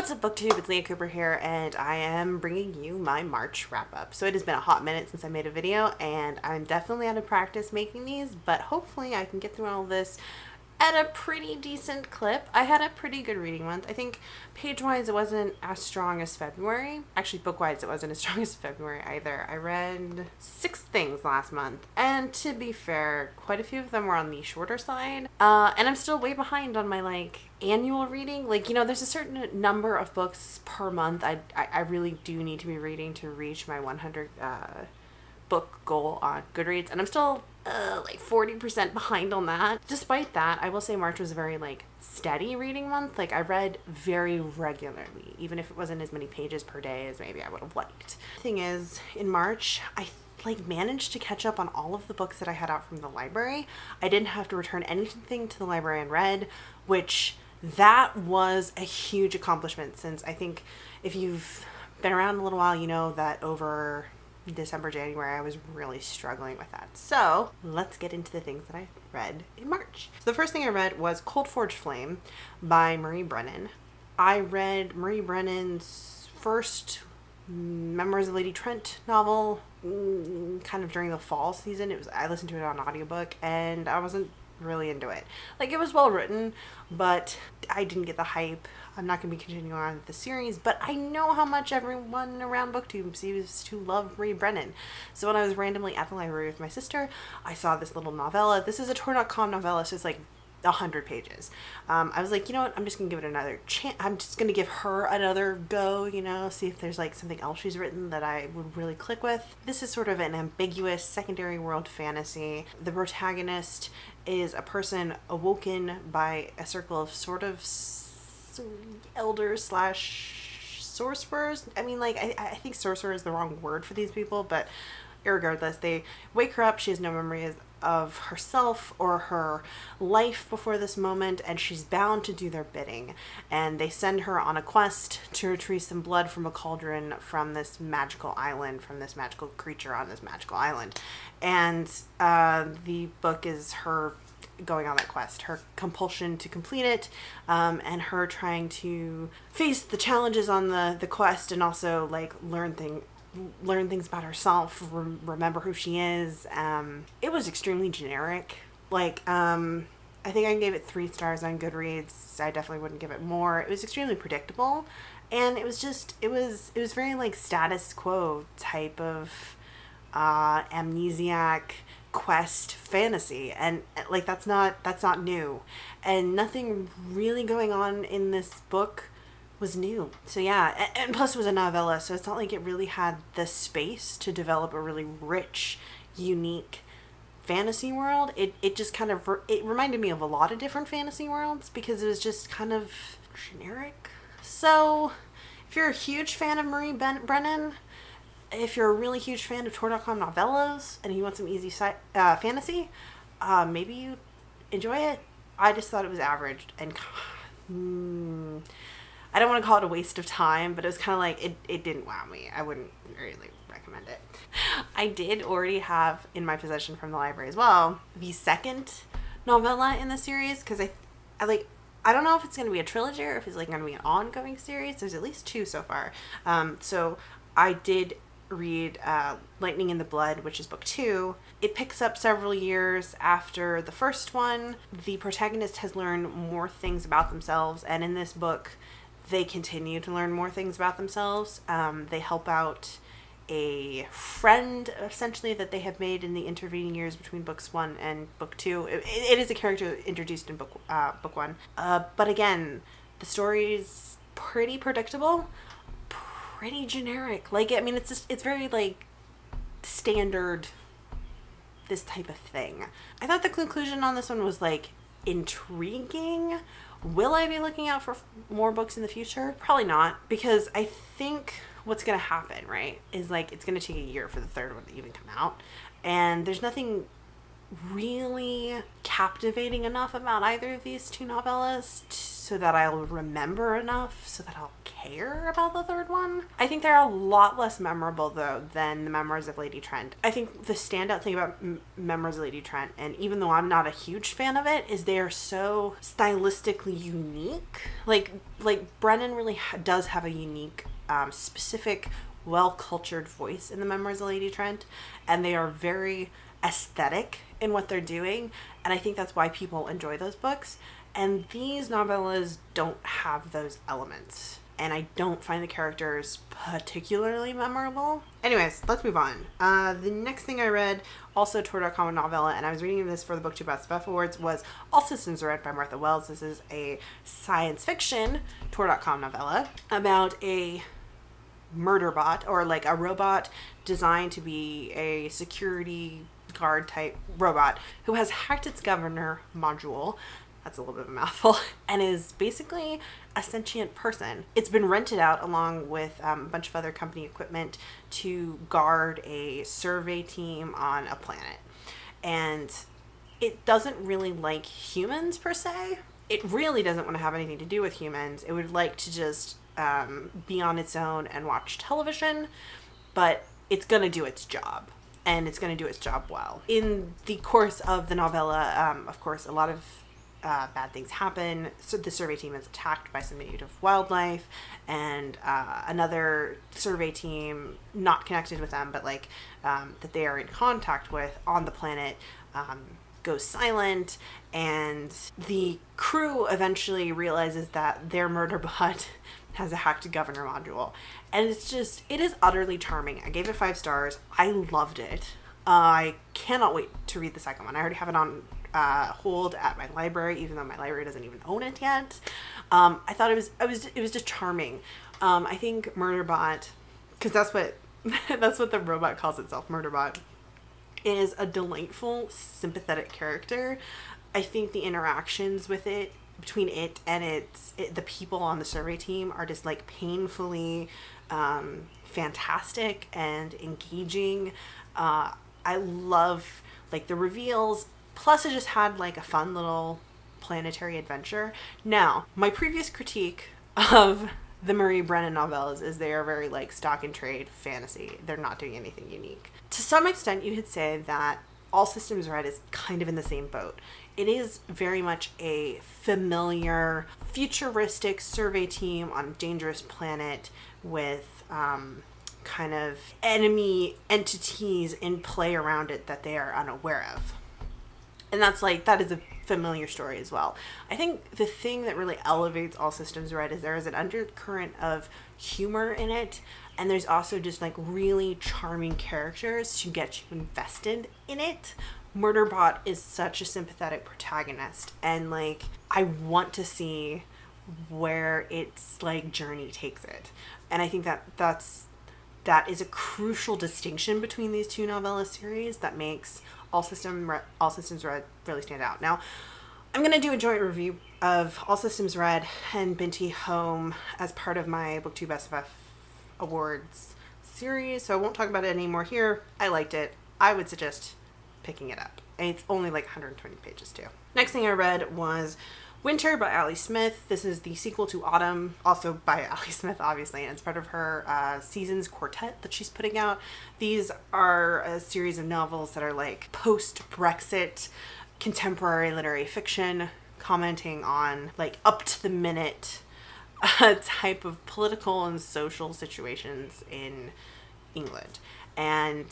What's up, BookTube? It's Leah Cooper here, and I am bringing you my March wrap-up. So it has been a hot minute since I made a video, and I'm definitely out of practice making these, but hopefully I can get through all this at a pretty decent clip. I had a pretty good reading month. I think page-wise it wasn't as strong as February. Actually, book-wise it wasn't as strong as February either. I read 6 things last month, and to be fair, quite a few of them were on the shorter side. And I'm still way behind on my annual reading. There's a certain number of books per month I really do need to be reading to reach my 100 book goal on Goodreads, and I'm still 40% behind on that. Despite that, I will say March was a very steady reading month. I read very regularly, even if it wasn't as many pages per day as maybe I would have liked. The thing is, in March, I managed to catch up on all of the books that I had out from the library. I didn't have to return anything to the library and read, which that was a huge accomplishment, since I think if you've been around a little while, you know that over December, January, I was really struggling with that. So let's get into the things that I read in March. So the first thing I read was Cold Forged Flame by Marie Brennan. I read Marie Brennan's first Memoirs of Lady Trent novel kind of during the fall season. I listened to it on audiobook, and I wasn't really into it. It was well written, but I didn't get the hype. I'm not going to be continuing on with the series, but I know how much everyone around BookTube seems to love Marie Brennan. So when I was randomly at the library with my sister, I saw this little novella. This is a Tor.com novella, so it's 100 pages. I was like, you know what, I'm just gonna give it another chance. I'm just gonna give her another go, see if there's something else she's written that I would really click with. This is sort of an ambiguous secondary world fantasy. The protagonist is a person awoken by a circle of sort of elders / sorcerers. I think sorcerer is the wrong word for these people, but irregardless, they wake her up. She has no memories of herself or her life before this moment, and she's bound to do their bidding. And they send her on a quest to retrieve some blood from a cauldron from this magical island, from this magical creature on this magical island. And the book is her going on that quest, her compulsion to complete it, and her trying to face the challenges on the quest, and also learn things about herself, remember who she is. It was extremely generic. I think I gave it 3 stars on Goodreads. I definitely wouldn't give it more. It was extremely predictable, and it was very status quo type of amnesiac quest fantasy, and that's not new, and nothing really going on in this book was new. So yeah, and plus it was a novella, so it's not like it really had the space to develop a really rich, unique fantasy world. It just kind of, it reminded me of a lot of different fantasy worlds because it was just kind of generic. So if you're a huge fan of Marie Brennan, if you're a really huge fan of Tor.com novellas and you want some easy fantasy, maybe you enjoy it. I just thought it was average, and I don't want to call it a waste of time, but it was kind of it didn't wow me. I wouldn't really recommend it. I did already have in my possession from the library as well the second novella in the series, because I don't know if it's going to be a trilogy or if it's going to be an ongoing series. There's at least 2 so far. So I did read Lightning in the Blood, which is book 2. It picks up several years after the first one. The protagonist has learned more things about themselves, and in this book they continue to learn more things about themselves. They help out a friend, essentially, that they have made in the intervening years between books 1 and book 2. It is a character introduced in book 1. But again, the story's pretty predictable, pretty generic. It's very standard, this type of thing. I thought the conclusion on this one was intriguing. Will I be looking out for more books in the future? Probably not, because I think what's gonna happen, right, is it's gonna take a year for the third one to even come out, and there's nothing really captivating enough about either of these two novellas so that I'll remember enough so that I'll care about the third one. I think they're a lot less memorable though than the Memoirs of Lady Trent. I think the standout thing about Memoirs of Lady Trent, and even though I'm not a huge fan of it, is they are so stylistically unique. Like Brennan really does have a unique, specific, well-cultured voice in the Memoirs of Lady Trent, and they are very aesthetic in what they're doing, and I think that's why people enjoy those books. And these novellas don't have those elements, and I don't find the characters particularly memorable. Anyways, let's move on. The next thing I read, also Tor.com novella, and I was reading this for the BookTube SFF Awards, was All Systems Are Red by Martha Wells. This is a science fiction Tor.com novella about a murder bot, or like a robot designed to be a security guard type robot who has hacked its governor module. That's a little bit of a mouthful, and is basically a sentient person. It's been rented out along with a bunch of other company equipment to guard a survey team on a planet. And it doesn't really like humans per se. It really doesn't want to have anything to do with humans. It would like to just be on its own and watch television, but it's gonna do its job, and it's gonna do its job well. In the course of the novella, of course, a lot of bad things happen. So the survey team is attacked by some native wildlife, and another survey team, not connected with them, but like that they are in contact with on the planet, goes silent, and the crew eventually realizes that their murder bot has a hacked governor module, and it is utterly charming. I gave it 5 stars. I loved it. I cannot wait to read the second one. I already have it on hold at my library, even though my library doesn't even own it yet. I thought it was just charming. I think Murderbot, because that's what that's what the robot calls itself, Murderbot, is a delightful, sympathetic character. I think the interactions with it, between it and the people on the survey team, are just like painfully fantastic and engaging. I love like the reveals. Plus, it just had like a fun little planetary adventure. Now, my previous critique of the Marie Brennan novellas is they are very like stock and trade fantasy. They're not doing anything unique. To some extent, you could say that All Systems Red is kind of in the same boat. It is very much a familiar, futuristic survey team on a dangerous planet with kind of enemy entities in play around it that they are unaware of. And that is a familiar story as well. I think the thing that really elevates All Systems Red is there is an undercurrent of humor in it, and there's also just like really charming characters to get you invested in it. Murderbot is such a sympathetic protagonist, and like I want to see where its like journey takes it. And I think that is a crucial distinction between these two novella series that makes All Systems Red really stand out. Now, I'm going to do a joint review of All Systems Red and Binti Home as part of my BookTube SFF Awards series, so I won't talk about it anymore here. I liked it. I would suggest picking it up. And it's only like 120 pages too. Next thing I read was Winter by Ali Smith. This is the sequel to Autumn, also by Ali Smith, obviously, and it's part of her Seasons quartet that she's putting out. These are a series of novels that are like post-Brexit contemporary literary fiction, commenting on like up-to-the-minute type of political and social situations in England. And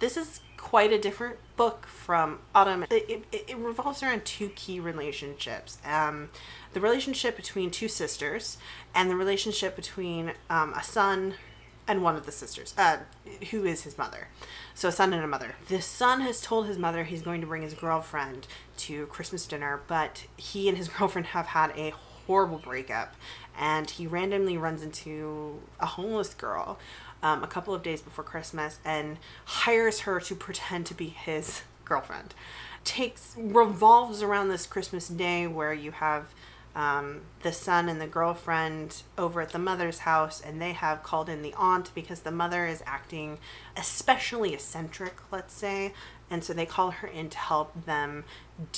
this is quite a different book from Autumn. It revolves around 2 key relationships. The relationship between 2 sisters, and the relationship between a son and one of the sisters, who is his mother. So a son and a mother. The son has told his mother he's going to bring his girlfriend to Christmas dinner, but he and his girlfriend have had a horrible breakup, and he randomly runs into a homeless girl a couple of days before Christmas and hires her to pretend to be his girlfriend. Revolves around this Christmas day where you have the son and the girlfriend over at the mother's house, and they have called in the aunt because the mother is acting especially eccentric, let's say, and so they call her in to help them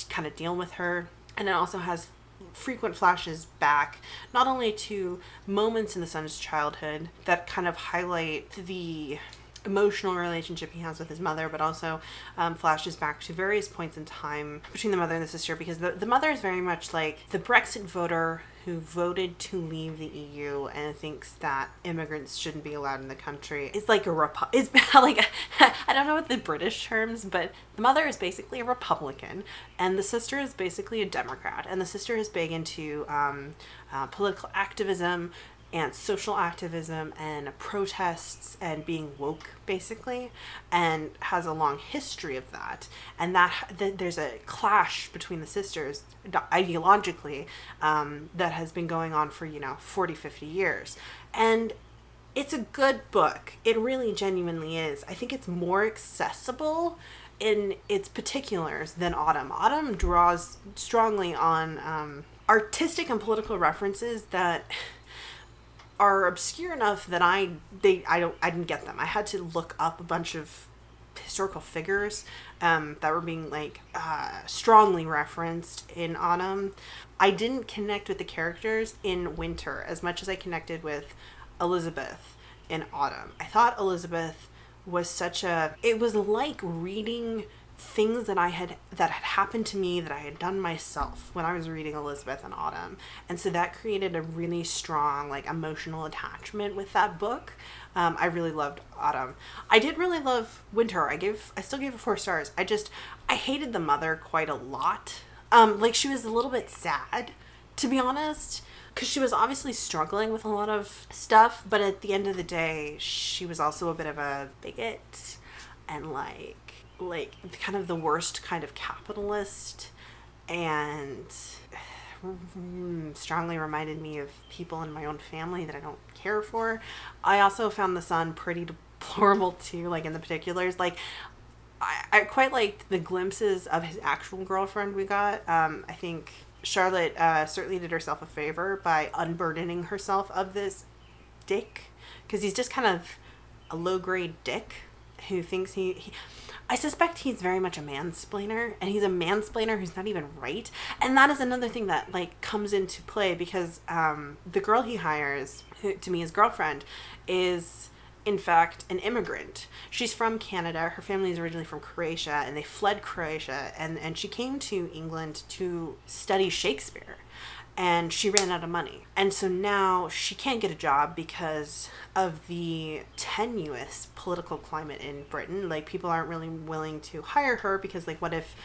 kind of deal with her. And it also has frequent flashes back, not only to moments in the son's childhood that kind of highlight the emotional relationship he has with his mother, but also flashes back to various points in time between the mother and the sister, because the mother is very much like the Brexit voter who voted to leave the EU and thinks that immigrants shouldn't be allowed in the country. It's like it's like, I don't know what the British terms, but the mother is basically a Republican and the sister is basically a Democrat, and the sister is big into political activism and social activism and protests and being woke, basically, and has a long history of that. And that there's a clash between the sisters ideologically that has been going on for 40, 50 years. And it's a good book. It really genuinely is. I think it's more accessible in its particulars than Autumn. Autumn draws strongly on artistic and political references that are obscure enough that I didn't get them. I had to look up a bunch of historical figures that were being strongly referenced in Autumn. I didn't connect with the characters in Winter as much as I connected with Elizabeth in Autumn. I thought Elizabeth was it was like reading things that had happened to me that I had done myself when I was reading Elizabeth and Autumn. And so that created a really strong emotional attachment with that book. I really loved Autumn. I did really love Winter. I still gave it 4 stars. I hated the mother quite a lot. She was a little bit sad, to be honest, because she was obviously struggling with a lot of stuff, but at the end of the day, she was also a bit of a bigot and kind of the worst kind of capitalist, and strongly reminded me of people in my own family that I don't care for. I also found the son pretty deplorable too, in the particulars. I quite liked the glimpses of his actual girlfriend we got. I think Charlotte certainly did herself a favor by unburdening herself of this dick, because he's just kind of a low-grade dick who thinks I suspect he's very much a mansplainer, and he's a mansplainer who's not even right. And that is another thing that comes into play, because the girl he hires, who to me his girlfriend, is in fact an immigrant. She's from Canada. Her family is originally from Croatia, and they fled Croatia, and she came to England to study Shakespeare. And she ran out of money. And so now she can't get a job because of the tenuous political climate in Britain. People aren't really willing to hire her because, what if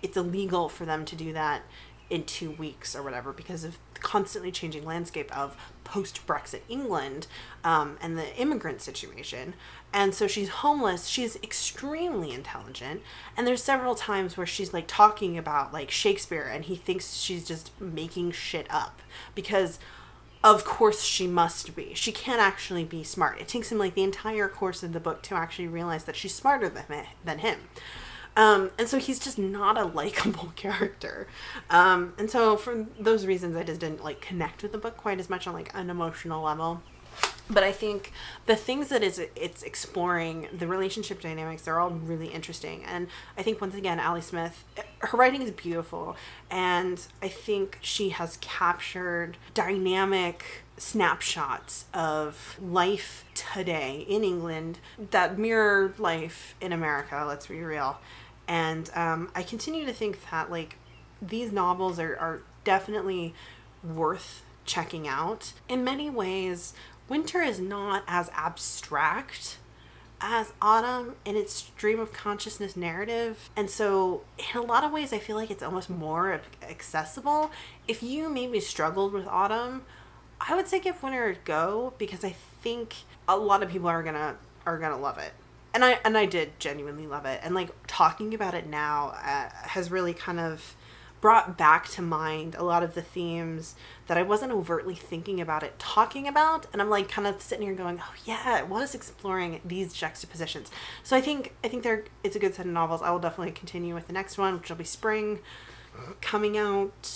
it's illegal for them to do that in 2 weeks or whatever, because of the constantly changing landscape of post-Brexit England and the immigrant situation. And so she's homeless. She's extremely intelligent, and there's several times where she's talking about Shakespeare, and he thinks she's just making shit up, because of course she must be. She can't actually be smart. It takes him the entire course of the book to actually realize that she's smarter than him. And so he's just not a likable character. And so for those reasons, I just didn't connect with the book quite as much on an emotional level. But I think the things that it's exploring, the relationship dynamics, they're all really interesting. And I think, once again, Ali Smith, her writing is beautiful. And I think she has captured dynamic snapshots of life today in England that mirror life in America, let's be real. And I continue to think that these novels are definitely worth checking out. In many ways, Winter is not as abstract as Autumn in its stream of consciousness narrative. And so in a lot of ways, I feel like it's almost more accessible. If you maybe struggled with Autumn, I would say give Winter a go, because I think a lot of people are gonna love it. And I did genuinely love it. And talking about it now has really kind of brought back to mind a lot of the themes that I wasn't overtly thinking about it talking about, and I'm kind of sitting here going, oh yeah, it was exploring these juxtapositions. So I think it's a good set of novels. I will definitely continue with the next one, which will be spring, coming out,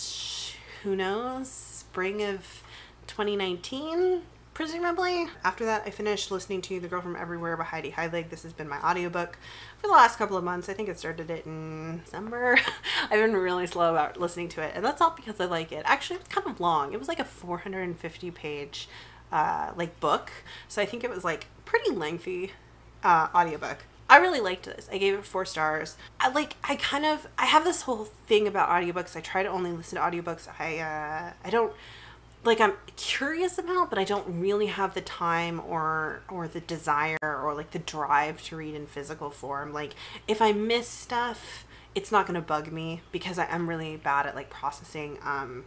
who knows, spring of 2019. presumably. After that, I finished listening to The Girl from Everywhere by Heidi Heilig. This has been my audiobook for the last couple of months. I think I started it in December. I've been really slow about listening to it, and that's not because I like it. Actually, it's kind of long. It was like a 450 page like book, so I think it was like pretty lengthy audiobook. I really liked this. I gave it 4 stars. I have this whole thing about audiobooks. I try to only listen to audiobooks I don't, like, I'm curious about, but I don't really have the time or the desire or like the drive to read in physical form. Like, if I miss stuff, it's not going to bug me because I'm really bad at like processing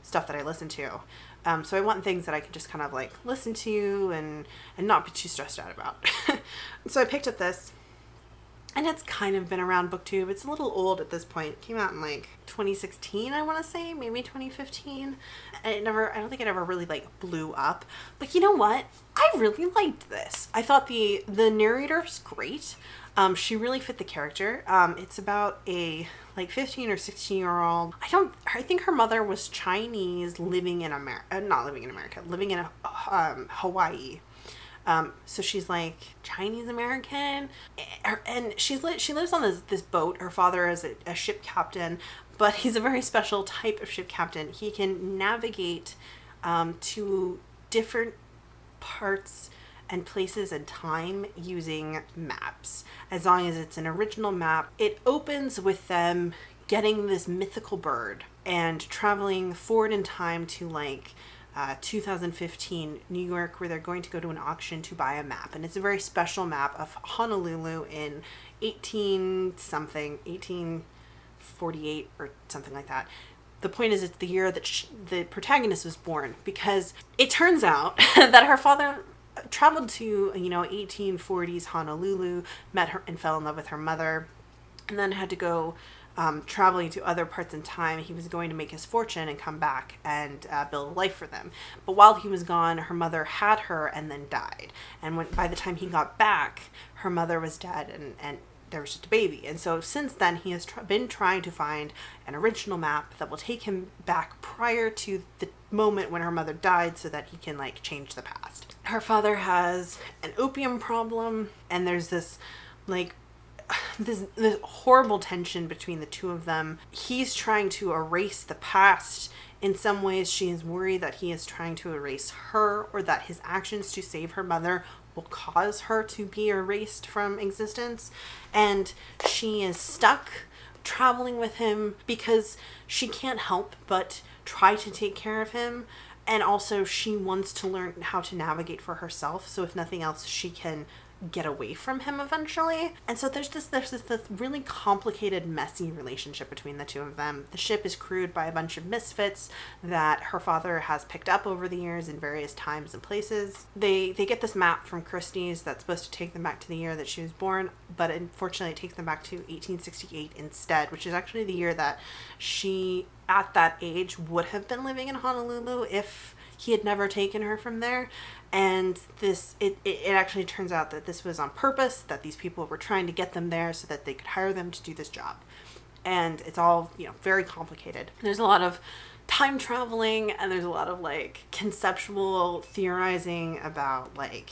stuff that I listen to. So I want things that I can just kind of like listen to and not be too stressed out about. So I picked up this. And it's kind of been around BookTube. It's a little old at this point. It came out in like 2016, I want to say, maybe 2015. And I don't think it ever really like blew up. But you know what? I really liked this. I thought the narrator was great. She really fit the character. It's about a like 15 or 16-year-old. I think her mother was Chinese living in America, not living in America, living in Hawaii. So she's like Chinese American, and she lives on this boat. Her father is a ship captain, but he's a very special type of ship captain. He can navigate to different parts and places and time using maps, as long as it's an original map. It opens with them getting this mythical bird and traveling forward in time to like 2015 New York, where they're going to go to an auction to buy a map, and it's a very special map of Honolulu in 1848 or something like that. The point is, it's the year that the protagonist was born, because it turns out that her father traveled to 1840s Honolulu, met her and fell in love with her mother, and then had to go traveling to other parts in time. He was going to make his fortune and come back and build a life for them. But while he was gone, her mother had her and then died. And by the time he got back, her mother was dead and there was just a baby. And so since then, he has been trying to find an original map that will take him back prior to the moment when her mother died, so that he can like change the past. Her father has an opium problem, and there's this like this horrible tension between the two of them. He's trying to erase the past. In some ways, she is worried that he is trying to erase her, or that his actions to save her mother will cause her to be erased from existence. And she is stuck traveling with him because she can't help but try to take care of him. And also she wants to learn how to navigate for herself, so if nothing else, she can get away from him eventually. And so there's this really complicated, messy relationship between the two of them. The ship is crewed by a bunch of misfits that her father has picked up over the years in various times and places. They get this map from Christie's that's supposed to take them back to the year that she was born, but unfortunately it takes them back to 1868 instead, which is actually the year that she, at that age, would have been living in Honolulu if he had never taken her from there. And it actually turns out that this was on purpose, that these people were trying to get them there so that they could hire them to do this job. And it's all, very complicated. There's a lot of time traveling, and there's a lot of like conceptual theorizing about like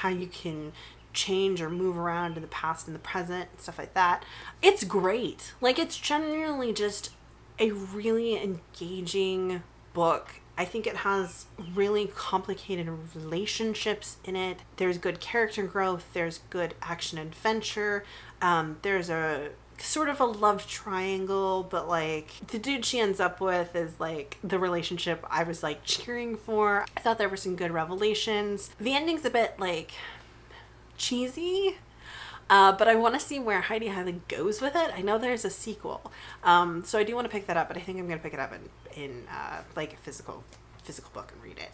how you can change or move around in the past and the present, stuff like that. It's great. Like, it's genuinely just a really engaging book. I think it has really complicated relationships in it. There's good character growth. There's good action adventure. There's a sort of a love triangle, but like the dude she ends up with is like the relationship I was like cheering for. I thought there were some good revelations. The ending's a bit like cheesy. But I want to see where Heidi Heilig goes with it. I know there's a sequel, so I do want to pick that up, but I think I'm going to pick it up in like a physical book and read it,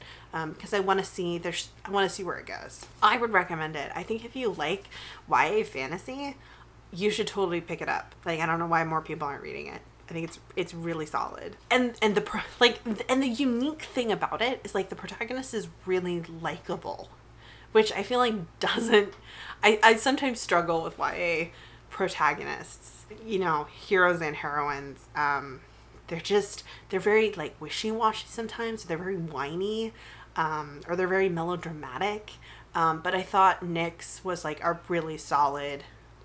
because I want to see where it goes. I would recommend it. I think if you like YA fantasy, you should totally pick it up. Like, I don't know why more people aren't reading it. I think it's really solid. And the unique thing about it is like the protagonist is really likable, which I feel like doesn't. I sometimes struggle with YA protagonists, heroes and heroines. They're very like wishy-washy sometimes. They're very whiny. or they're very melodramatic. But I thought Nyx was like a really solid,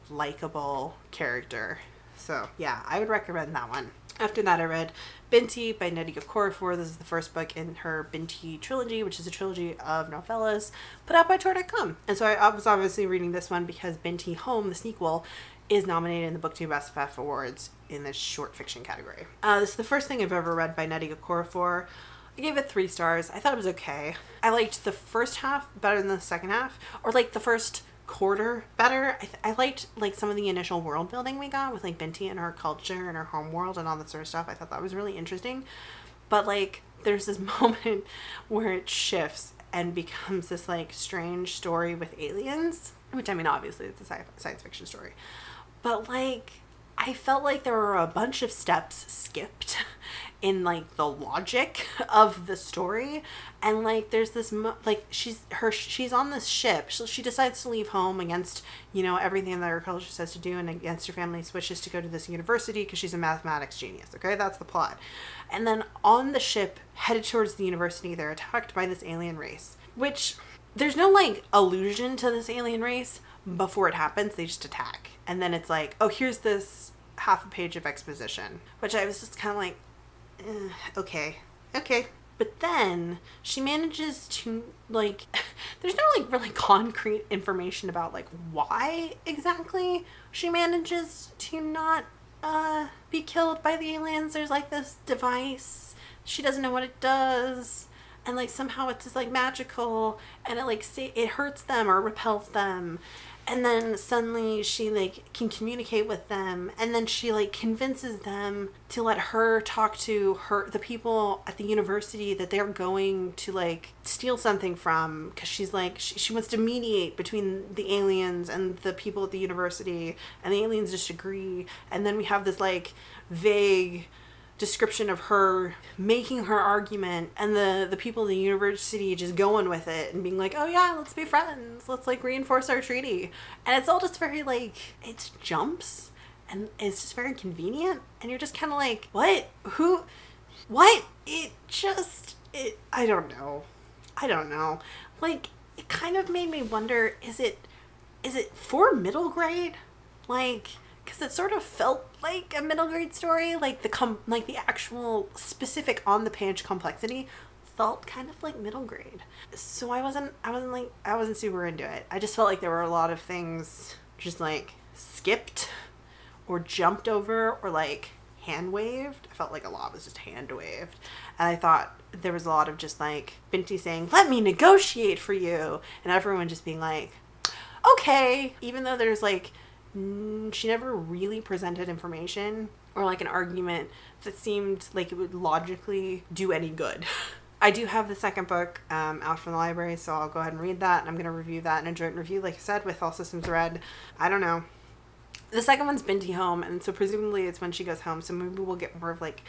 likable character. So yeah, I would recommend that one. After that, I read Binti by Nnedi Okorafor. This is the first book in her Binti trilogy, which is a trilogy of novellas put out by Tor.com. And so I was obviously reading this one because Binti Home, the sequel, is nominated in the BookTube SFF Awards in the short fiction category. This is the first thing I've ever read by Nnedi Okorafor. I gave it 3 stars. I thought it was okay. I liked the first half better than the second half, or like the first quarter better. I liked like some of the initial world building we got with like Binti and her culture and her home world and all that sort of stuff. I thought that was really interesting. But like there's this moment where it shifts and becomes this like strange story with aliens, which I mean obviously it's a science fiction story. But like I felt like there were a bunch of steps skipped in like the logic of the story, and like there's this like she's on this ship, so she decides to leave home against, you know, everything that her culture says to do and against her family's wishes to go to this university because she's a mathematics genius. Okay, that's the plot. And then on the ship headed towards the university, they're attacked by this alien race, which there's no like allusion to this alien race before it happens. They just attack, and then it's like, oh, here's this half a page of exposition, which I was just kind of like, okay. But then she manages to like there's no like really concrete information about like why exactly she manages to not be killed by the aliens. There's like this device, she doesn't know what it does, and like somehow it's just like magical, and it like it hurts them or repels them. And then suddenly she like can communicate with them, and then she like convinces them to let her talk to the people at the university that they're going to like steal something from, because she's like she wants to mediate between the aliens and the people at the university, and the aliens disagree. And then we have this like vague description of her making her argument, and the people in the university just going with it and being like, oh yeah, let's be friends, let's like reinforce our treaty. And it's all just very like, it jumps and it's just very convenient, and you're just kind of like, what, who, what? I don't know, like it kind of made me wonder, is it for middle grade? Like, because it sort of felt like a middle grade story, like the actual specific on the page complexity felt kind of like middle grade. So I wasn't super into it. I just felt like there were a lot of things just like skipped or jumped over or like hand waved. I felt like a lot was just hand waved, and I thought there was a lot of just like Binti saying, let me negotiate for you, and everyone just being like, okay, even though there's like she never really presented information or like an argument that seemed like it would logically do any good. I do have the second book out from the library, so I'll go ahead and read that, and I'm going to review that in a joint review, like I said, with All Systems Red. I don't know. The second one's Binti Home, and so presumably it's when she goes home, so maybe we'll get more of like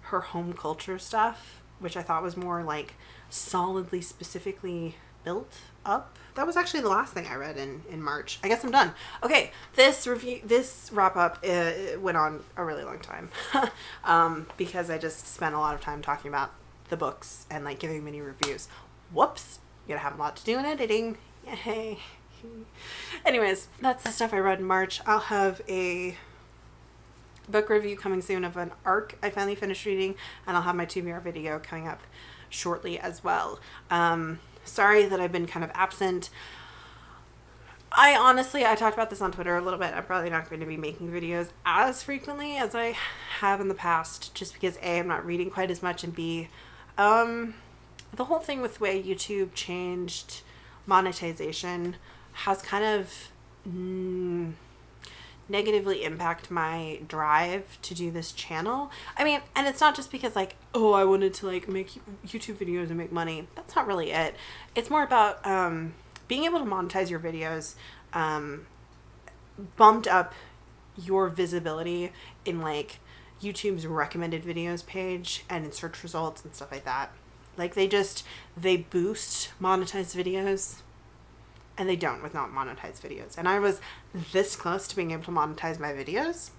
her home culture stuff, which I thought was more like solidly, specifically built up. That was actually the last thing I read in March. I guess I'm done. Okay, this wrap up went on a really long time because I just spent a lot of time talking about the books and like giving mini reviews. Whoops, you gotta have a lot to do in editing. Yay. Anyways, that's the stuff I read in March. I'll have a book review coming soon of an arc I finally finished reading, and I'll have my TBR video coming up shortly as well. Sorry that I've been kind of absent. I talked about this on Twitter a little bit. I'm probably not going to be making videos as frequently as I have in the past, just because A, I'm not reading quite as much, and B, the whole thing with the way YouTube changed monetization has kind of negatively impact my drive to do this channel. I mean, and it's not just because like, oh, I wanted to like make YouTube videos and make money. That's not really it. It's more about being able to monetize your videos, bumped up your visibility in like YouTube's recommended videos page and in search results and stuff like that. Like they boost monetized videos, and they don't with not monetized videos. And I was this close to being able to monetize my videos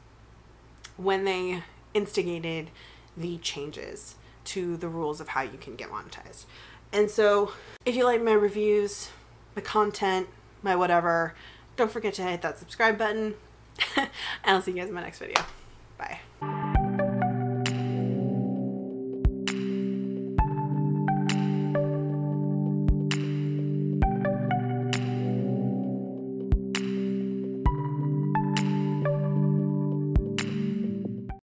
when they instigated the changes to the rules of how you can get monetized. And so if you like my reviews, my content, my whatever, don't forget to hit that subscribe button. And I'll see you guys in my next video. Bye.